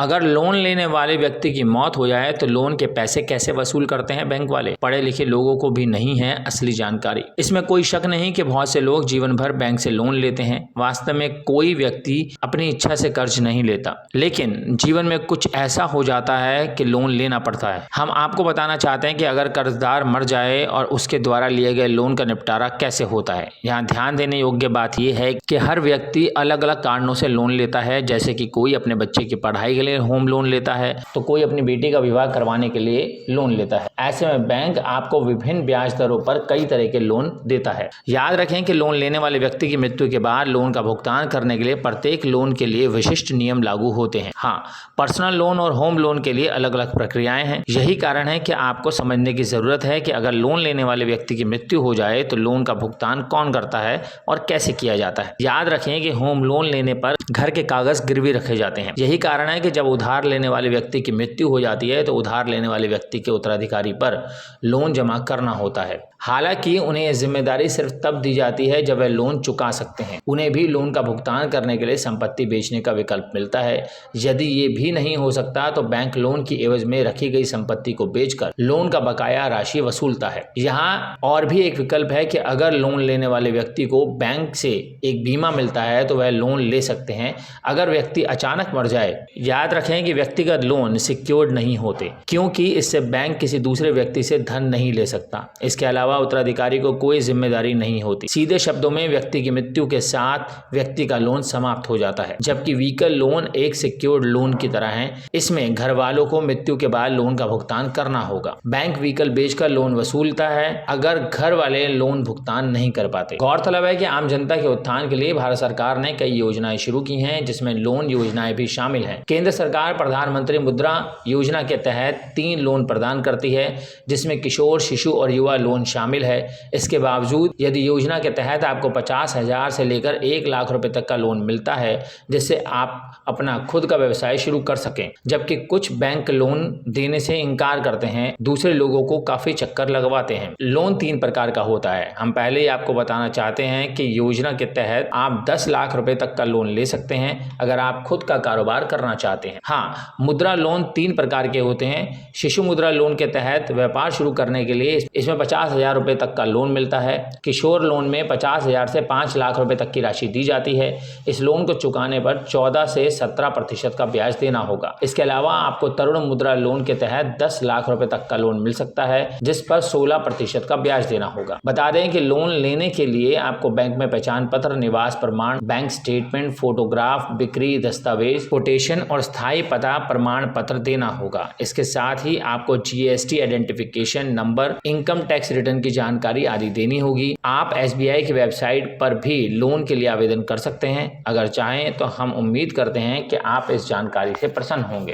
अगर लोन लेने वाले व्यक्ति की मौत हो जाए तो लोन के पैसे कैसे वसूल करते हैं बैंक वाले? पढ़े लिखे लोगों को भी नहीं है असली जानकारी। इसमें कोई शक नहीं कि बहुत से लोग जीवन भर बैंक से लोन लेते हैं। वास्तव में कोई व्यक्ति अपनी इच्छा से कर्ज नहीं लेता, लेकिन जीवन में कुछ ऐसा हो जाता है कि लोन लेना पड़ता है। हम आपको बताना चाहते हैं कि अगर कर्जदार मर जाए और उसके द्वारा लिए गए लोन का निपटारा कैसे होता है। यहाँ ध्यान देने योग्य बात यह है कि हर व्यक्ति अलग अलग कारणों से लोन लेता है, जैसे कि कोई अपने बच्चे की पढ़ाई के लिए होम लोन लेता है तो कोई अपनी बेटी का विवाह करवाने के लिए लोन लेता है। ऐसे में बैंक आपको विभिन्न ब्याज दरों पर कई तरह के लोन देता है। याद रखें कि लोन लेने वाले व्यक्ति की मृत्यु के बाद लोन का भुगतान करने के लिए प्रत्येक लोन के लिए विशिष्ट नियम लागू होते हैं। हाँ, पर्सनल लोन और होम लोन के लिए अलग अलग प्रक्रियाएं हैं। यही कारण है कि आपको समझने की जरूरत है कि अगर लोन लेने वाले व्यक्ति की मृत्यु हो जाए तो लोन का भुगतान कौन करता है और कैसे किया जाता है। याद रखें कि होम लोन लेने पर घर के कागज गिरवी रखे जाते हैं। यही कारण है कि जब उधार लेने वाले व्यक्ति की मृत्यु हो जाती है तो उधार लेने वाले व्यक्ति के उत्तराधिकारी पर लोन जमा करना होता है। हालांकि उन्हें यह जिम्मेदारी सिर्फ तब दी जाती है जब वह लोन चुका सकते हैं। उन्हें भी लोन का भुगतान करने के लिए संपत्ति बेचने का विकल्प मिलता है। यदि ये भी नहीं हो सकता तो बैंक लोन की एवज में रखी गई संपत्ति को बेचकर लोन का बकाया राशि वसूलता है। यहाँ और भी एक विकल्प है कि अगर लोन लेने वाले व्यक्ति को बैंक से एक बीमा मिलता है तो वह लोन ले सकते हैं अगर व्यक्ति अचानक मर जाए। याद रखें कि व्यक्तिगत लोन सिक्योर्ड नहीं होते, क्योंकि इससे बैंक किसी दूसरे व्यक्ति से धन नहीं ले सकता। इसके अलावा उत्तराधिकारी को कोई जिम्मेदारी नहीं होती। सीधे शब्दों में व्यक्ति की मृत्यु के साथ व्यक्ति का लोन समाप्त हो जाता है। जबकि व्हीकल लोन एक सिक्योर्ड लोन की तरह है। इसमें घर वालों को मृत्यु के बाद लोन का भुगतान करना होगा। बैंक व्हीकल बेचकर लोन वसूलता है अगर घर वाले लोन भुगतान नहीं कर पाते। गौरतलब है कि आम जनता के उत्थान के लिए भारत सरकार ने कई योजनाएं शुरू की हैं, जिसमें लोन योजनाएं भी शामिल हैं। केंद्र सरकार प्रधानमंत्री मुद्रा योजना के तहत 3 लोन प्रदान करती है, जिसमें किशोर, शिशु और युवा लोन शामिल है। इसके बावजूद यदि योजना के तहत आपको 50,000 से लेकर 1 लाख रुपए तक का लोन मिलता है, जिससे आप अपना खुद का व्यवसाय शुरू कर सकें। जबकि कुछ बैंक लोन देने से इनकार करते हैं, दूसरे लोगों को काफी चक्कर लगवाते हैं। लोन 3 प्रकार का होता है। हम पहले ही आपको बताना चाहते हैं कि योजना के तहत आप 10 लाख रुपए तक का लोन ले सकते हैं अगर आप खुद का कारोबार करना चाहते हैं। हाँ, मुद्रा लोन 3 प्रकार के होते हैं। शिशु मुद्रा लोन के तहत व्यापार शुरू करने के लिए इसमें 50,000 रुपए तक का लोन मिलता है। किशोर लोन में 50,000 से 5 लाख रुपए तक की राशि दी जाती है। इस लोन को चुकाने पर 14 से 17% का ब्याज देना होगा। इसके अलावा आपको तरुण मुद्रा लोन के तहत 10 लाख रुपए तक का लोन मिल सकता है, जिस पर 16% का ब्याज देना होगा। बता दें कि लोन लेने के लिए आपको बैंक में पहचान पत्र, निवास प्रमाण, बैंक स्टेटमेंट, फोटोग्राफ, बिक्री दस्तावेज, कोटेशन और स्थायी पता प्रमाण पत्र देना होगा। इसके साथ ही आपको GST identification number, income tax return की जानकारी आदि देनी होगी। आप SBI की वेबसाइट पर भी लोन के लिए आवेदन कर सकते हैं। अगर चाहें तो हम उम्मीद करते हैं कि आप इस जानकारी से प्रसन्न होंगे।